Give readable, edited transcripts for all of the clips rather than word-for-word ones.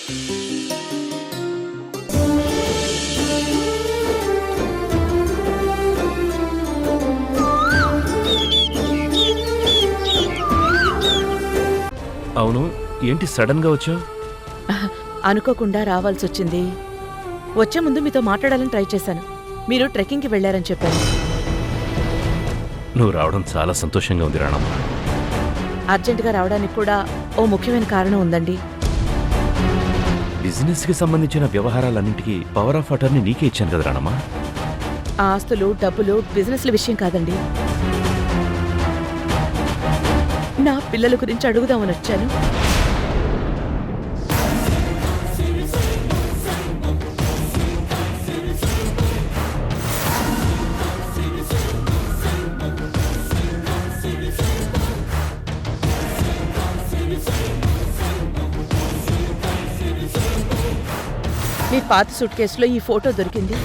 అవును, ఏంటి సడన్ గా వచ్చావు? అనుకోకుండా రావాల్సి వచ్చింది. వచ్చే ముందు మీతో మాట్లాడాలని ట్రై చేశాను. మీరు ట్రెక్కింగ్కి వెళ్లారని చెప్పారు. నువ్వు రావడం చాలా సంతోషంగా ఉంది రాణమ్మ. అర్జెంటుగా రావడానికి కూడా ఓ ముఖ్యమైన కారణం ఉందండి. బిజినెస్ కి సంబంధించిన వ్యవహారాలన్నింటికీ పవర్ ఆఫ్ అటర్నీ నీకే ఇచ్చాను కదా రాణమ్మ. ఆ ఆస్తులు, డబ్బులు బిజినెస్ల విషయం కాదండి. నా పిల్లల గురించి అడుగుదామని వచ్చాను. మీ పాత సూట్ కేసులో ఈ ఫోటో దొరికింది.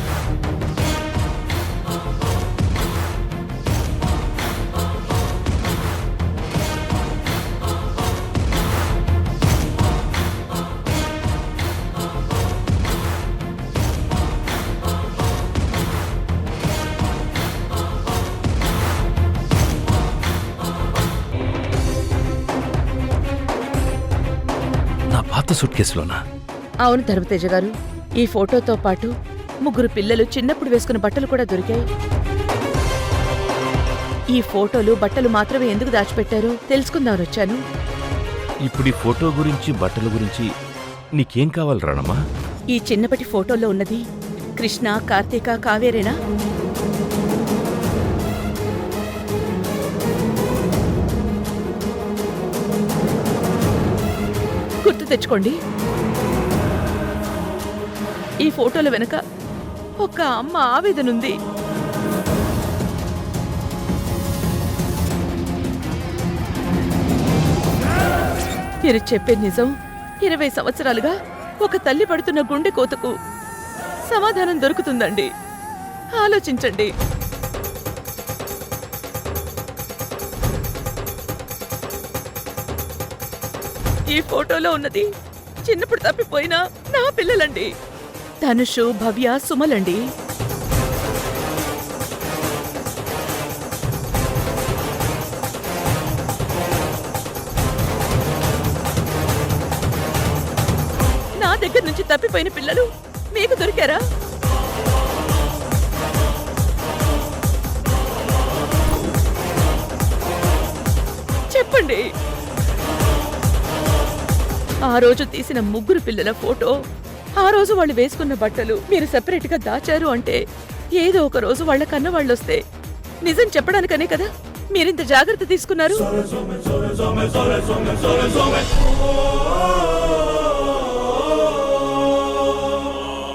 నా పాత సూట్ కేసులోనా? అవును ధర్మతేజ గారు, ఈ ఫోటోతో పాటు 3 పిల్లలు చిన్నప్పుడు వేసుకున్న బట్టలు కూడా దొరికాయి. ఈ ఫోటోలు, బట్టలు మాత్రమే ఎందుకు దాచిపెట్టారో తెలుసుకుందామని వచ్చాను. ఇప్పుడు ఈ ఫోటో గురించి, బట్టల గురించి నీకేం కావాలి రాణమ్మ? ఈ చిన్నప్పటి ఫోటోలో ఉన్నది కృష్ణ, కార్తీక, కావేరేనా? గుర్తు తెచ్చుకోండి. ఈ ఫోటోల వెనుక ఒక అమ్మ ఆవేదనుంది. మీరు చెప్పే నిజం. 20 సంవత్సరాలుగా ఒక తల్లి పడుతున్న గుండె కోతకు సమాధానం దొరుకుతుందండి. ఆలోచించండి. ఈ ఫోటోలో ఉన్నది చిన్నప్పుడు తప్పిపోయిన నా పిల్లలండి. ధనుషు, భవ్య, సుమలండి. నా దగ్గర నుంచి తప్పిపోయిన పిల్లలు మీకు దొరికారా? చెప్పండి. ఆ రోజు తీసిన 3 పిల్లల ఫోటో, ఆ రోజు వాళ్ళు వేసుకున్న బట్టలు మీరు సెపరేట్ గా దాచారు అంటే ఏదో ఒక రోజు వాళ్ళ కన్న వాళ్ళొస్తే నిజం చెప్పడానికనే కదా మీరింత జాగ్రత్త తీసుకున్నారు.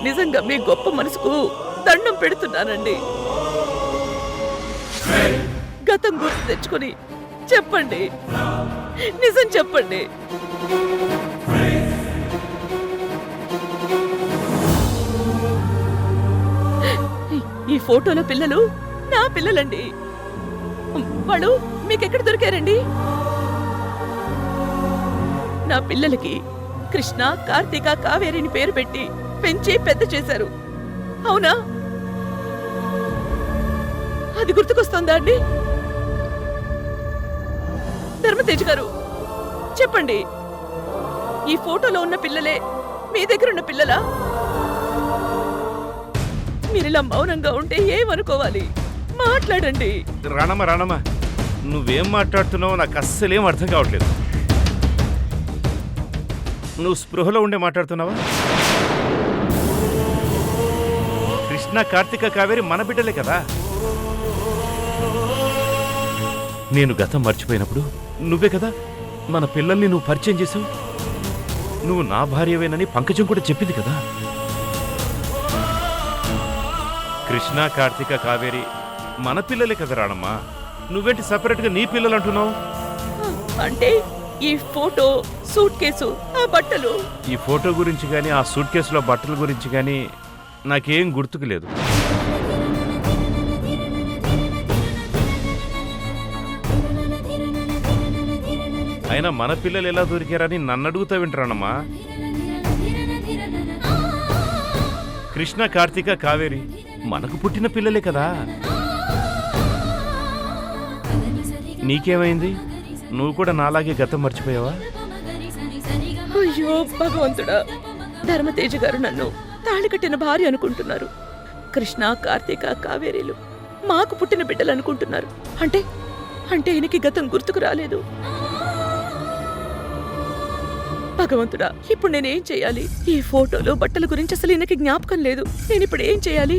నిజంగా మీ గొప్ప మనసుకు దండం పెడుతున్నానండి. గతం గుర్తు తెచ్చుకొని చెప్పండి, నిజం చెప్పండి. ఈ ఫోటోలో పిల్లలు నా పిల్లలండి. వాళ్ళు మీకెక్కడ దొరికారండి? నా పిల్లలకి కృష్ణ, కార్తీక, కావేరిని పేరు పెట్టి పెంచి పెద్ద చేశారు. అవునా? అది గుర్తుకొస్తుందా అండి? ధర్మతేజ్ గారు చెప్పండి, ఈ ఫోటోలో ఉన్న పిల్లలే మీ దగ్గరున్న పిల్లలా? మీరిలా మౌనంగా ఉంటే ఏమనుకోవాలి? మాట్లాడండి. రాణమ్మ, నువ్వేం మాట్లాడుతున్నావో నాకు అస్సలేం అర్థం కావట్లేదు. నువ్వు స్పృహలో ఉండే మాట్లాడుతున్నావా? కృష్ణ, కార్తీక, కావేరి మన బిడ్డలే కదా. నేను గతం మర్చిపోయినప్పుడు నువ్వే కదా మన పిల్లల్ని నువ్వు పరిచయం చేసావు. నువ్వు నా భార్యవేనని పంకజం కూడా చెప్పింది కదా. కృష్ణ, కార్తీక, కావేరి మన పిల్లలే కదా రాణమ్మ. నువ్వేంటి సపరేట్గా నీ పిల్లలు అంటున్నావు? అంటే ఈ ఫోటో, సూట్ కేసు, ఆ బట్టలు. ఈ ఫోటో గురించి కానీ, ఆ సూట్ కేసులో బట్టల గురించి కానీ నాకేం గుర్తుకు లేదు. అయినా మన పిల్లలు ఎలా దొరికారని నన్ను అడుగుతా వింటారనమ్మా. కృష్ణ, కార్తీక, కావేరి మనకు పుట్టిన పిల్లలే కదా. నీకేమైంది? నువ్వు కూడా నాలాగే గతం మర్చిపోయావా? అయ్యో భగవంతుడా, ధర్మతేజ గారు నన్ను తాళి కట్టిన భార్య అనుకుంటున్నారు. కృష్ణ, కార్తీక, కావేరీలు మాకు పుట్టిన బిడ్డలు అనుకుంటున్నారు. అంటే అంటే ఈయనకి గతం గుర్తుకు రాలేదు. భగవంతుడా, ఇప్పుడు నేనేం చేయాలి? ఈ ఫోటోలో బట్టల గురించి అసలు ఈయనకి జ్ఞాపకం లేదు. నేనిప్పుడు ఏం చేయాలి?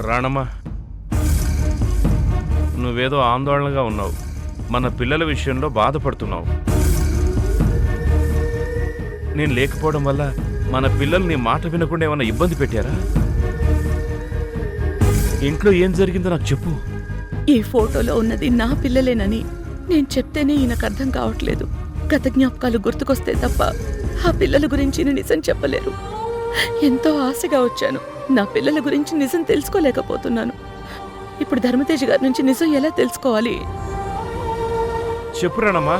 రాణమ్మా, నువ్వేదో ఆందోళనగా ఉన్నావు. మన పిల్లల విషయంలో బాధపడుతున్నావు. నేను లేకపోవడం వల్ల మన పిల్లలు నీ మాట వినకుండా ఏమైనా ఇబ్బంది పెట్టారా? ఇంట్లో ఏం జరిగిందో నాకు చెప్పు. ఈ ఫోటోలో ఉన్నది నా పిల్లలేనని నేను చెప్తేనే ఈయనకు అర్థం కావట్లేదు. గత జ్ఞాపకాలు గుర్తుకొస్తే తప్ప ఆ పిల్లల గురించి నిజం చెప్పలేరు. ఎంతో ఆశగా వచ్చాను. నా పిల్లల గురించి నిజం తెలుసుకోలేకపోతున్నాను. ఇప్పుడు ధర్మతేజ గారి నుంచి నిజం ఎలా తెలుసుకోవాలి? చెప్పు రాణమ్మా.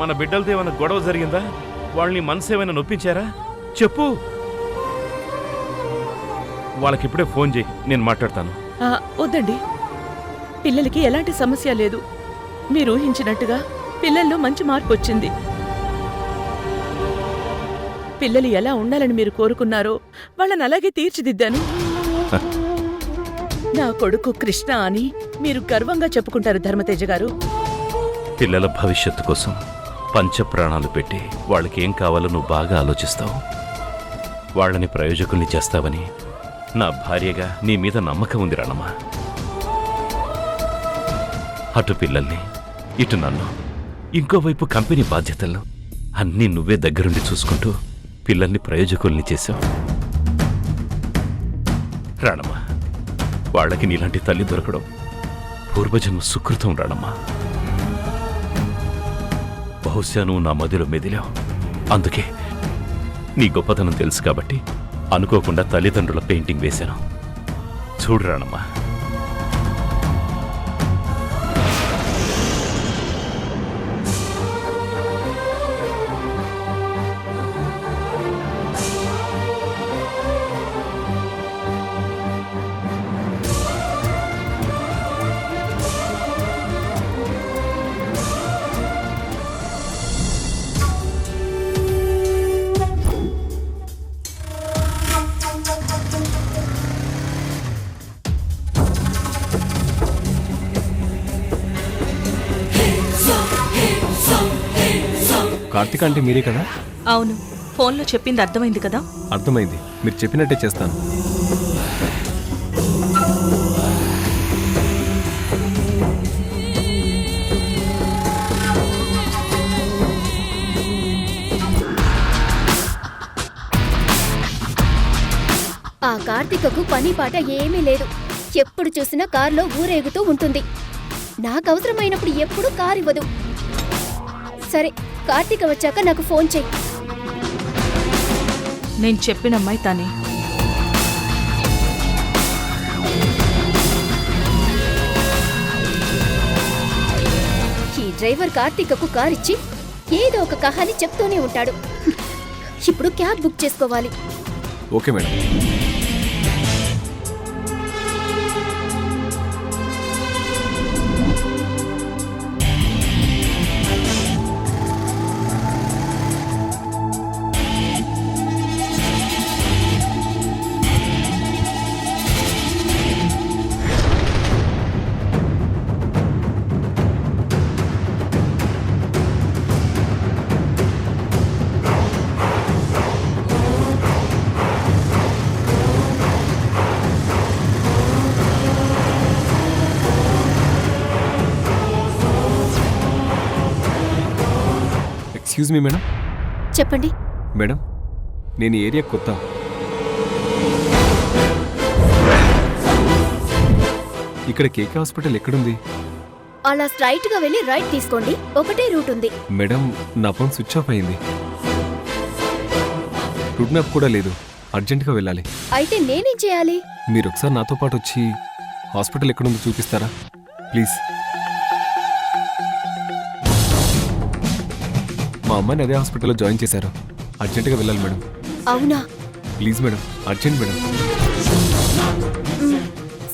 మన బిడ్డలతో ఏమైనా గొడవ జరిగిందా? వాళ్ళని మనసు ఏమైనా నొప్పించారా? చెప్పు. వాళ్ళకి ఇప్పుడే ఫోన్ చేయి, నేను మాట్లాడతాను. వద్దండి, పిల్లలకి ఎలాంటి సమస్య లేదు. మీరు ఊహించినట్టుగా పిల్లల్లో మంచి మార్పు వచ్చింది. పిల్లలు ఎలా ఉండాలని మీరు కోరుకున్నారో వాళ్ళని అలాగే తీర్చిదిద్దాను. నా కొడుకు కృష్ణ అని మీరు గర్వంగా చెప్పుకుంటారు ధర్మతేజ గారు. పిల్లల భవిష్యత్తు కోసం పంచప్రాణాలు పెట్టి వాళ్ళకి ఏం కావాలో నువ్వు బాగా ఆలోచిస్తావు. వాళ్ళని ప్రయోజకుల్ని చేస్తావని నా భార్యగా నీ మీద నమ్మకం ఉంది రాణమ్మా. అటు పిల్లల్ని, ఇటు నన్ను, ఇంకోవైపు కంపెనీ బాధ్యతలను అన్నీ నువ్వే దగ్గరుండి చూసుకుంటూ పిల్లల్ని ప్రయోజకుల్ని చేశావు రాణమ్మా. వాళ్ళకి నీలాంటి తల్లి దొరకడం పూర్వజన్మ సుకృతం రాణమ్మా. బహుశా నువ్వు నా మదిలో మెదిలావు. అందుకే నీ గొప్పతనం తెలుసు కాబట్టి అనుకోకుండా తల్లిదండ్రుల పెయింటింగ్ వేశాను. చూడు రాణమ్మా. కార్తీక అంటే మీరే కదా? అవును, ఫోన్లో చెప్పింది అర్థమైంది కదా? అర్థమైంది. మీరు చెప్పినట్టే చేస్తాను. ఆ కార్తీకకు పని పాట ఏమీ లేదు. ఎప్పుడు చూసినా కారులో ఊరేగుతూ ఉంటుంది. నాకు అవసరమైనప్పుడు ఎప్పుడు కారు ఇవ్వదు. సరే, కార్తీక వచ్చాక నాకు ఫోన్ చెయ్యి. నేను చెప్పిన అమ్మాయి తానే. ఈ డ్రైవర్ కార్తీకకు కార్ ఇచ్చి ఏదో ఒక కహాని చెప్తూనే ఉంటాడు. ఇప్పుడు క్యాబ్ బుక్ చేసుకోవాలి. Okay madam. Excuse me madam. చెప్పండి. మేడం, నేను ఈ ఏరియా కొత్త. ఇక్కడ కేకే హాస్పిటల్ ఎక్కడుంది? అలా స్ట్రైట్ గా వెళ్ళి రైట్ తీసుకోండి. ఒకటే రూట్ ఉంది. మేడం, నా ఫోన్ స్విచ్ ఆఫ్ అయింది. రూట్ మ్యాప్ కూడా లేదు. అర్జెంటుగా వెళ్ళాలి. అయితే నేనేం చేయాలి? మీరు ఒకసారి నాతో పాటు వచ్చి హాస్పిటల్ ఎక్కడుందో చూపిస్తారా ప్లీజ్? మా అమ్మాయిని అదే హాస్పిటల్లో జాయిన్ చేశారు. అర్జెంటుగా వెళ్ళాలి మేడం. అవునా? Please madam, urgent madam.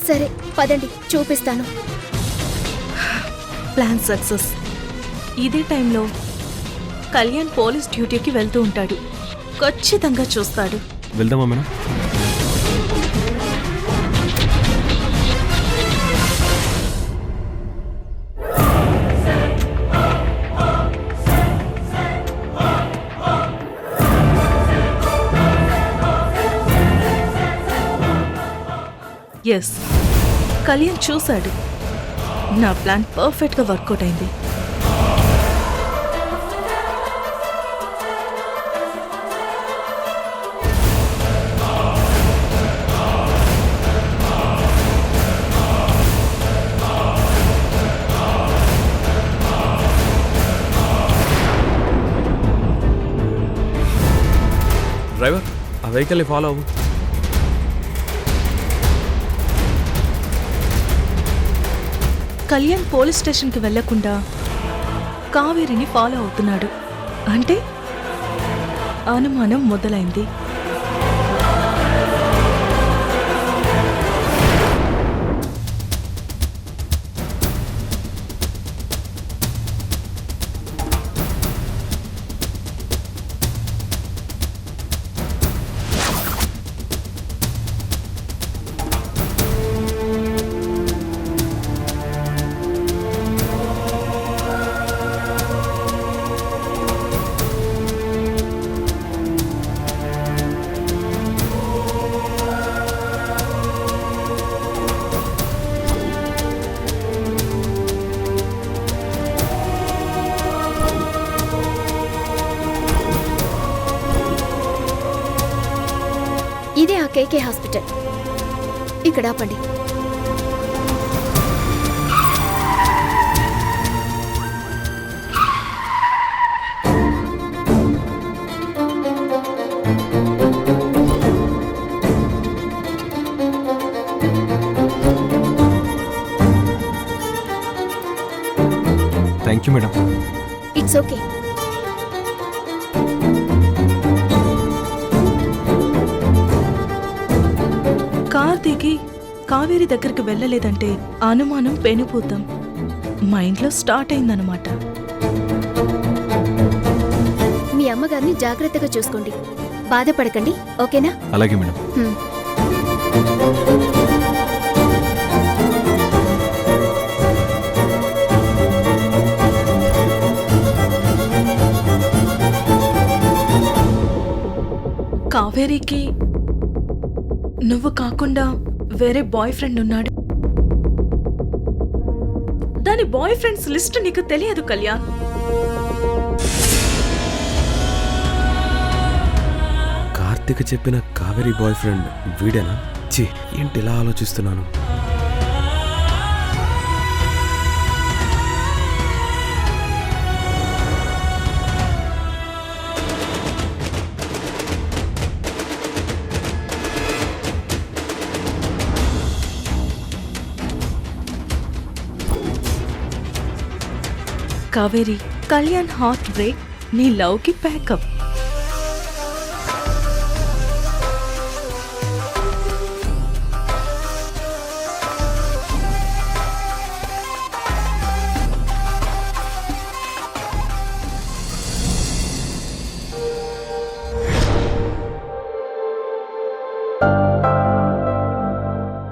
సరే పదండి, చూపిస్తాను. Plan success. ఇదే టైంలో కళ్యాణ్ పోలీస్ డ్యూటీకి వెళ్తూ ఉంటాడు. ఖచ్చితంగా చూస్తాడు. వెళ్దామా మేడం? ఎస్, కళ్యాణ్ చూశాడు. నా ప్లాన్ పర్ఫెక్ట్గా వర్కౌట్ అయింది. డ్రైవర్, ఆ వెహికల్ని ఫాలో అవ్వు. కళ్యాణ్ పోలీస్ స్టేషన్కి వెళ్లకుండా కావేరిని ఫాలో అవుతున్నాడు. అంటే అనుమానం మొదలైంది. ఇదే ఆ కేకే హాస్పిటల్. ఇక్కడ ఆపండి. Thank you madam. It's okay. Car దిగి కావేరి దగ్గరికి వెళ్ళలేదంటే అనుమానం పెనుభూతం మైండ్లో స్టార్ట్ అయిందనమాట. మీ అమ్మగారిని జాగ్రత్తగా చూసుకోండి. బాధపడకండి, ఓకేనా? అలాగే మేడం. హ్మ్. కావేరికి నువ్వు కాకుండా వేరే బాయ్ ఫ్రెండ్ ఉన్నాడు. దాని బాయ్ ఫ్రెండ్స్ లిస్ట్ నీకు తెలియదు కళ్యాణ్. కార్తీక్ చెప్పిన కావేరి బాయ్ ఫ్రెండ్ వీడేనా? ఛీ, ఏంటి ఇలా ఆలోచిస్తున్నాను? కావేరి, కళ్యాణ్ హార్ట్ బ్రేక్ నీ లవ్కి ప్యాకప్.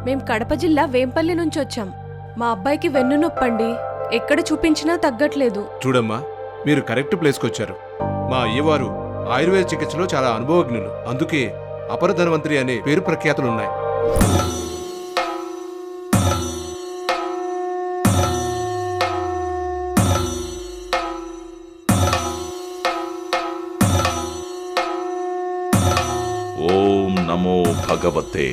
మేం కడప జిల్లా వేంపల్లి నుంచి వచ్చాం. మా అబ్బాయికి వెన్ను నొప్పండి. ఎక్కడ చూపించినా తగ్గట్లేదు. చూడమ్మా, మీరు కరెక్ట్ ప్లేస్కి వచ్చారు. మా అయ్యవారు ఆయుర్వేద చికిత్సలో చాలా అనుభవజ్ఞులు. అందుకే అపర ధన్వంతరి అనే పేరు ప్రఖ్యాతులున్నాయి. ఓం నమో భగవతే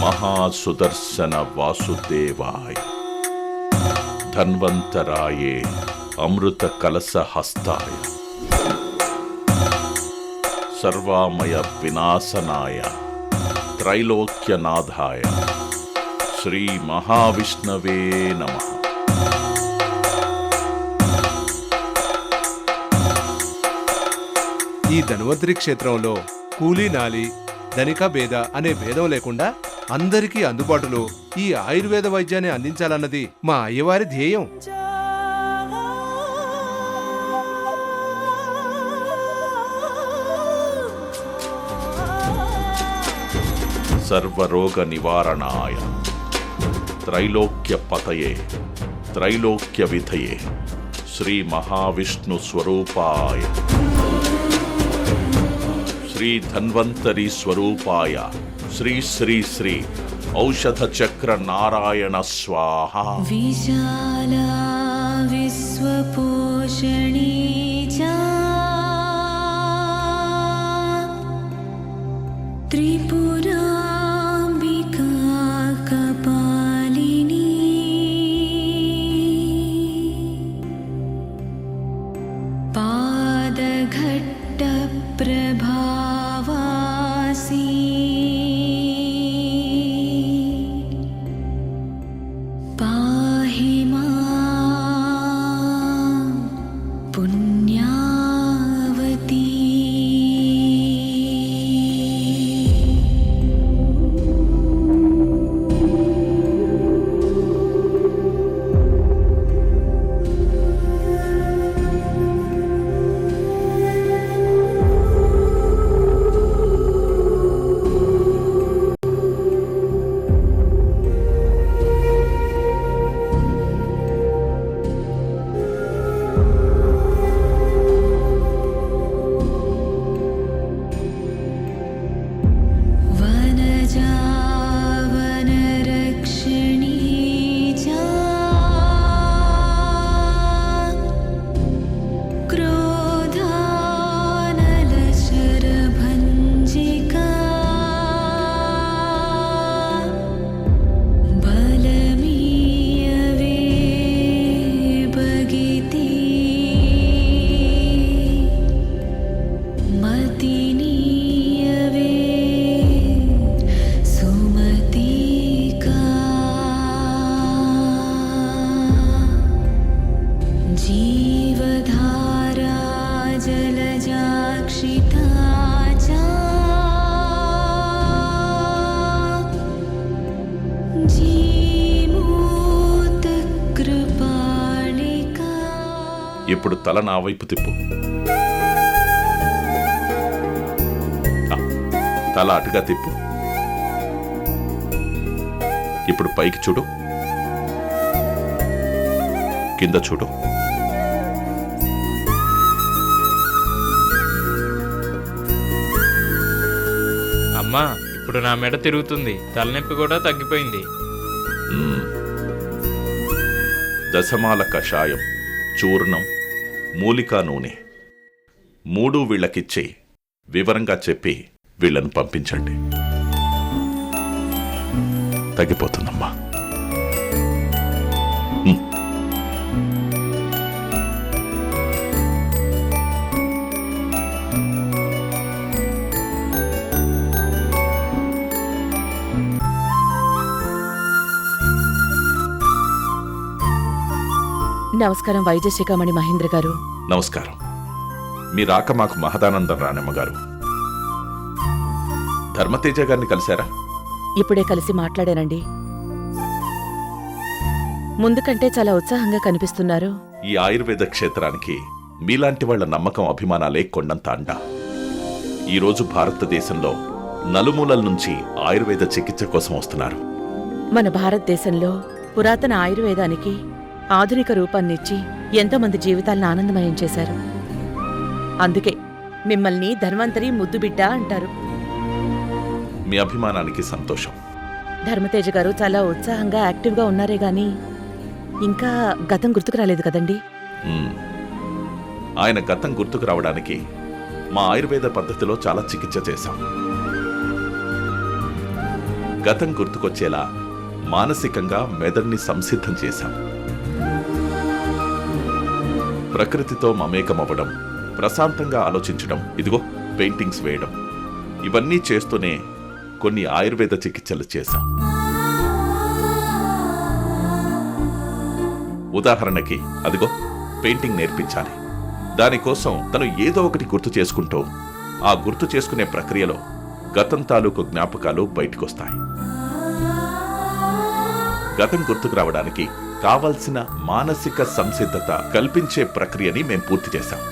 మహాసుదర్శన వాసుదేవాయ ధన్వంతరాయే అమృత కలశ హస్తాయ సర్వామయ వినాశనాయ త్రైలోక్యనాథాయ శ్రీ మహావిష్ణవే నమః. ఈ ధన్వంతరి క్షేత్రంలో కూలీ నాలి ధనిక భేద అనే భేదం లేకుండా అందరికీ అందుబాటులో ఈ ఆయుర్వేద వైద్యాన్ని అందించాలన్నది మా అయ్యవారి ధ్యేయం. సర్వరోగ నివారణాయ త్రైలోక్య పతయే త్రైలోక్య విధయే శ్రీ మహావిష్ణు స్వరూపాయ శ్రీ ధన్వంతరి స్వరూపాయ శ్రీ శ్రీ శ్రీ ఔషధ చక్ర నారాయణ స్వాహ. విశాలా విశ్వపోషణీ చ త్రిపురాంబికా కపాలినీ పాదఘట్ట ప్రభావాసి పాహి మాం పుణ్యావతి. వనజావనరక్షిణీ చ క్రోధానలశరభంజికా బలమీయవే భగితి మతినీయవే సుమతికా జీవధారా జలజాక్షితా చ జీమూతకృపాళికా. ఇప్పుడు తల నా వైపు తిప్పు. ఆ, తల అటుగా తిప్పు. ఇప్పుడు పైకి చూడు, కింద చూడు. అమ్మా, ఇప్పుడు నా మెడ తిరుగుతుంది, తలనొప్పి కూడా తగ్గిపోయింది. మ్మ్. దశమాల కషాయం, చూర్ణం, మూలికా నూనె 3 వీళ్ళకిచ్చి వివరంగా చెప్పి వీళ్ళను పంపించండి. తగ్గిపోతుందమ్మా. మ్మ్. నమస్కారం వైద్యశిఖామణి మహేంద్ర గారు. నమస్కారం. మీ రాక మాకు మహదానందం రానమ్మగారు. ధర్మతేజ గారిని కలిశారా? ఇప్పుడే కలిసి మాట్లాడానండి. ముందు కంటే చాలా ఉత్సాహంగా కనిపిస్తున్నారు. ఈ ఆయుర్వేద క్షేత్రానికి మీలాంటి వాళ్ల నమ్మకం అభిమానాలే కొండంత అండ. ఈరోజు భారతదేశంలో నలుమూలల నుంచి ఆయుర్వేద చికిత్స కోసం వస్తున్నారు. మన భారతదేశంలో పురాతన ఆయుర్వేదానికి ఆధునిక రూపాన్నిచ్చి ఎంతోమంది జీవితాలను ఆనందమయం చేశారు. అందుకే మిమ్మల్ని ధన్వంతరి ముద్దుబిడ్డ అంటారు. మీ అభిమానానికి సంతోషం. ధర్మతేజ గారు చాలా ఉత్సాహంగా యాక్టివ్గా ఉన్నారే గాని ఇంకా గతం గుర్తుకు రాలేదు కదండి. మ్మ్. ఆయన గతం గుర్తుకు రావడానికి మా ఆయుర్వేద పద్ధతిలో చాలా చికిత్స చేశాం. గతం గుర్తుకొచ్చేలా మానసికంగా మెదడుని సంసిద్ధం చేశాం. ప్రకృతితో మమేకమవ్వడం, ప్రశాంతంగా ఆలోచించడం, ఇదిగో పెయింటింగ్స్ వేయడం, ఇవన్నీ చేస్తూనే కొన్ని ఆయుర్వేద చికిత్సలు చేశాం. ఉదాహరణకి అదిగో పెయింటింగ్ నేర్పించాలి, దానికోసం తను ఏదో ఒకటి గుర్తు చేసుకుంటూ ఆ గుర్తు చేసుకునే ప్రక్రియలో గతం తాలూకు జ్ఞాపకాలు బయటకొస్తాయి. గతం గుర్తుకు రావడానికి కావలసిన మానసిక సంసిద్ధత కల్పించే ప్రక్రియని మేం పూర్తి చేశాం.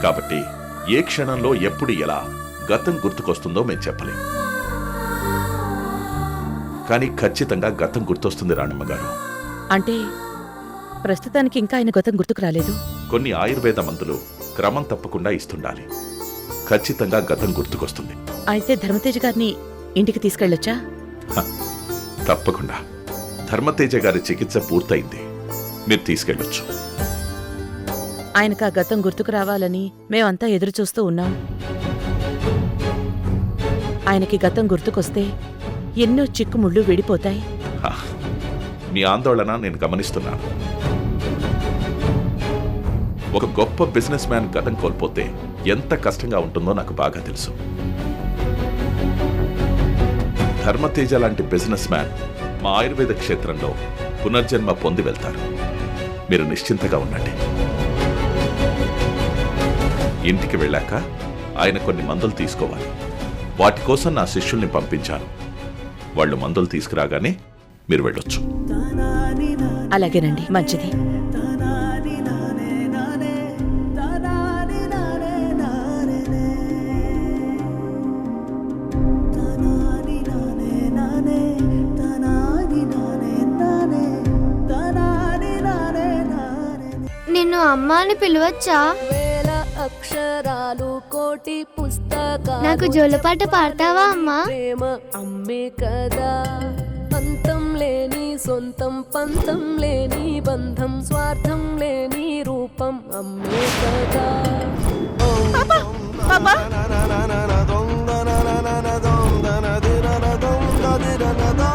కాబట్టి ఏ క్షణంలో ఎప్పుడు ఎలా గతం గుర్తుకొస్తుందో మేం చెప్పలేం. కానీ ఖచ్చితంగా గతం గుర్తొస్తుంది రాణమ్మ గారు. అంటే ప్రస్తుతానికి ఇంకా ఆయన గతం గుర్తుకు రాలేదు. కొన్ని ఆయుర్వేద మందులు క్రమం తప్పకుండా ఇస్తుండాలి. ఖచ్చితంగా గతం గుర్తుకొస్తుంది. అయితే ధర్మతేజ గారిని ఇంటికి తీసుకెళ్ళొచ్చా? తప్పకుండా. ధర్మతేజ గారి చికిత్స పూర్తయింది, మీరు తీసుకెళ్ళొచ్చు. ఆయనకు ఆ గతం గుర్తుకు రావాలని మేమంతా ఎదురు చూస్తూ ఉన్నాం. ఆయనకి గతం గుర్తుకొస్తే ఎన్నో చిక్కుముళ్ళు విడిపోతాయి. హ, మీ ఆందోళన నేను గమనిస్తున్నాను. ఒక గొప్ప బిజినెస్ మ్యాన్ గతం కోల్పోతే ఎంత కష్టంగా ఉంటుందో నాకు బాగా తెలుసు. ధర్మతేజ లాంటి బిజినెస్ మ్యాన్ మా ఆయుర్వేద క్షేత్రంలో పునర్జన్మ పొంది వెళ్తారు. మీరు నిశ్చింతగా ఉండండి. ఇంటికి వెళ్ళాక ఆయన కొన్ని మందులు తీసుకోవాలి. వాటి కోసం నా శిష్యుల్ని పంపించాను. వాళ్ళు మందులు తీసుకురాగానే మీరు వెళ్ళొచ్చు. అలాగేనండి, మంచిది. నిన్ను అమ్మా అని పిలవచ్చా? వేల అక్షరాలు కోటి పుస్తకాలు నాకు జోలపాట పాడతావా అమ్మా? ప్రేమ అమ్మే కదా, అంతం లేని సొంతం, పంతం లేని బంధం, స్వార్థం లేని రూపం అమ్మే కదా.